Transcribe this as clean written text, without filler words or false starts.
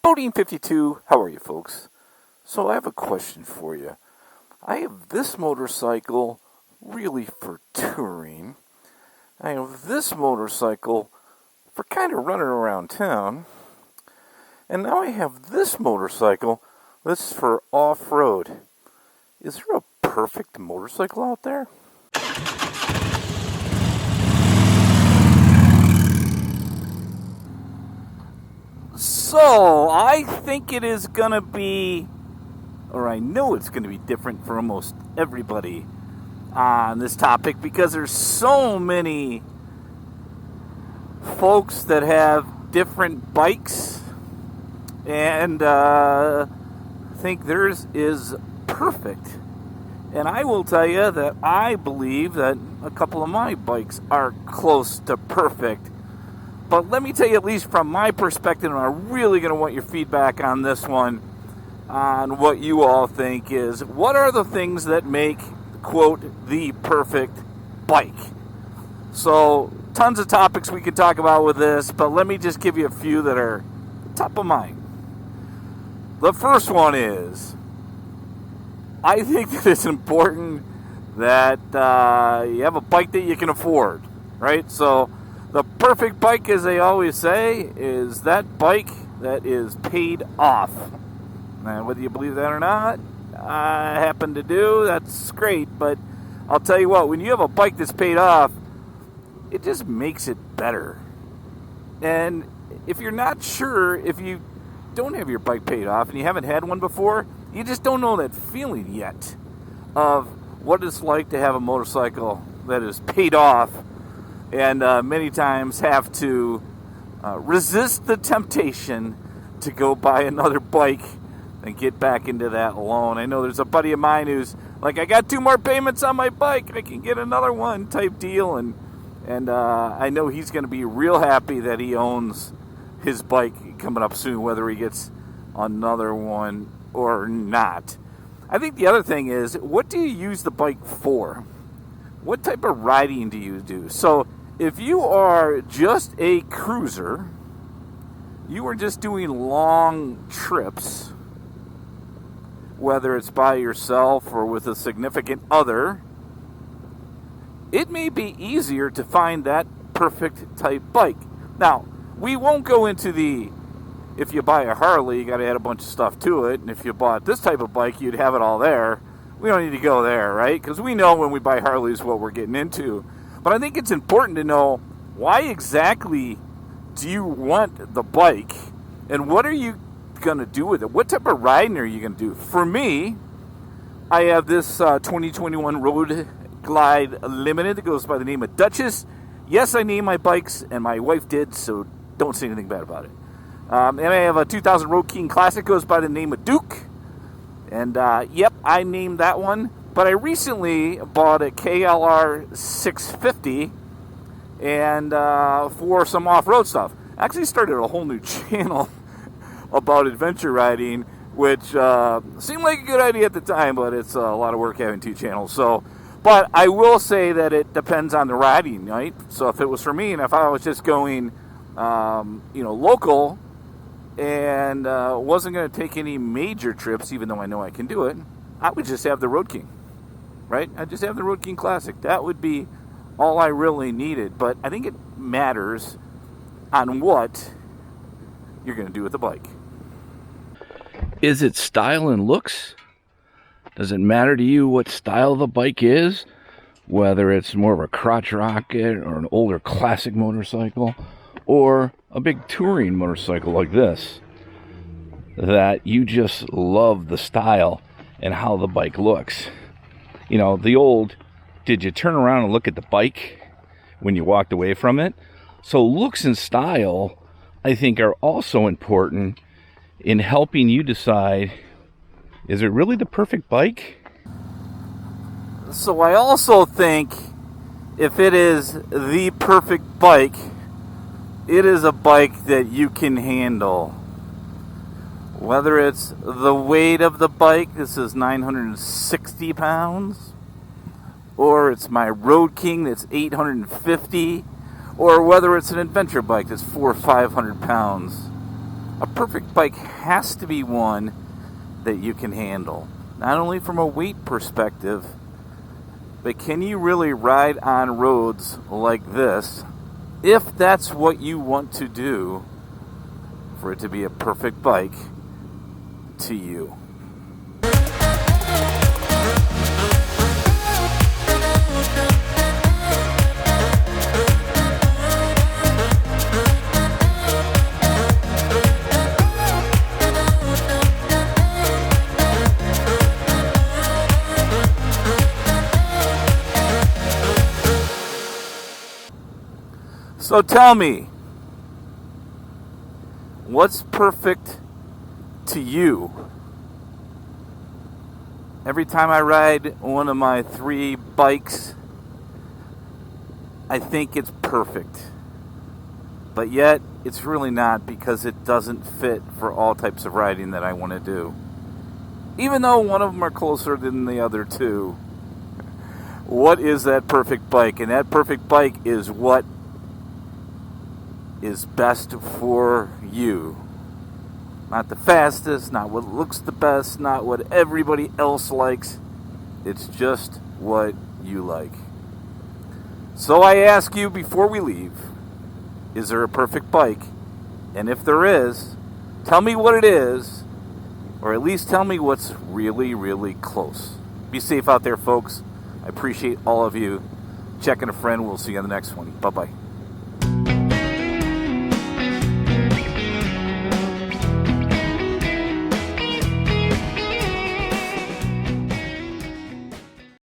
BoDean 52, how are you folks? So I have a question for you. I have this motorcycle really for touring. I have this motorcycle for kind of running around town. And now I have this motorcycle that's for off-road. Is there a perfect motorcycle out there? So, I think it is going to be, or I know it's going to be different for almost everybody on this topic because there's so many folks that have different bikes, and I think theirs is perfect. And I will tell you that I believe that a couple of my bikes are close to perfect. But let me tell you, at least from my perspective, and I'm really going to want your feedback on this one, on what you all think is, what are the things that make, quote, the perfect bike? So, tons of topics we could talk about with this, but let me just give you a few that are top of mind. The first one is, I think that it's important that you have a bike that you can afford, right? So, the perfect bike, as they always say, is that bike that is paid off. And whether you believe that or not, I happen to do, that's great. But I'll tell you what, when you have a bike that's paid off, it just makes it better. And if you're not sure, if you don't have your bike paid off and you haven't had one before, you just don't know that feeling yet of what it's like to have a motorcycle that is paid off, and many times have to resist the temptation to go buy another bike and get back into that loan. I know there's a buddy of mine who's like, I got 2 more payments on my bike, I can get another one type deal, and I know he's going to be real happy that he owns his bike coming up soon, whether he gets another one or not. I think the other thing is, what do you use the bike for? What type of riding do you do? So, if you are just a cruiser, you are just doing long trips, whether it's by yourself or with a significant other, it may be easier to find that perfect type bike. Now, we won't go into the, if you buy a Harley, you got to add a bunch of stuff to it, and if you bought this type of bike, you'd have it all there. We don't need to go there, right? Because we know when we buy Harleys what we're getting into. But I think it's important to know, why exactly do you want the bike, and what are you going to do with it? What type of riding are you going to do? For me, I have this 2021 Road Glide Limited that goes by the name of Duchess. Yes, I named my bikes, and my wife did, so don't say anything bad about it. And I have a 2000 Road King Classic, goes by the name of Duke. And, yep, I named that one. But I recently bought a KLR 650 and for some off-road stuff. I actually started a whole new channel about adventure riding, which seemed like a good idea at the time, but it's a lot of work having 2 channels. So, but I will say that it depends on the riding, right? So if it was for me, and if I was just going, local, and wasn't going to take any major trips, even though I know I can do it, I would just have the Road King. Right? I just have the Road King Classic. That would be all I really needed. But I think it matters on what you're going to do with the bike. Is it style and looks? Does it matter to you what style the bike is? Whether it's more of a crotch rocket or an older classic motorcycle or a big touring motorcycle like this, that you just love the style and how the bike looks. You know, the old, did you turn around and look at the bike when you walked away from it? So looks and style, I think, are also important in helping you decide, is it really the perfect bike? So I also think if it is the perfect bike, it is a bike that you can handle. Whether it's the weight of the bike, this is 960 pounds, or it's my Road King that's 850, or whether it's an adventure bike that's 400 or 500 pounds. A perfect bike has to be one that you can handle. Not only from a weight perspective, but can you really ride on roads like this if that's what you want to do for it to be a perfect bike to you. So tell me, what's perfect to you? Every time I ride one of my 3 bikes, I think it's perfect. But yet, it's really not, because it doesn't fit for all types of riding that I want to do. Even though one of them are closer than the other 2. What is that perfect bike? And that perfect bike is what is best for you. Not the fastest, not what looks the best, not what everybody else likes. It's just what you like. So I ask you before we leave, is there a perfect bike? And if there is, tell me what it is, or at least tell me what's really, really close. Be safe out there, folks. I appreciate all of you. Checking a friend. We'll see you on the next one. Bye-bye.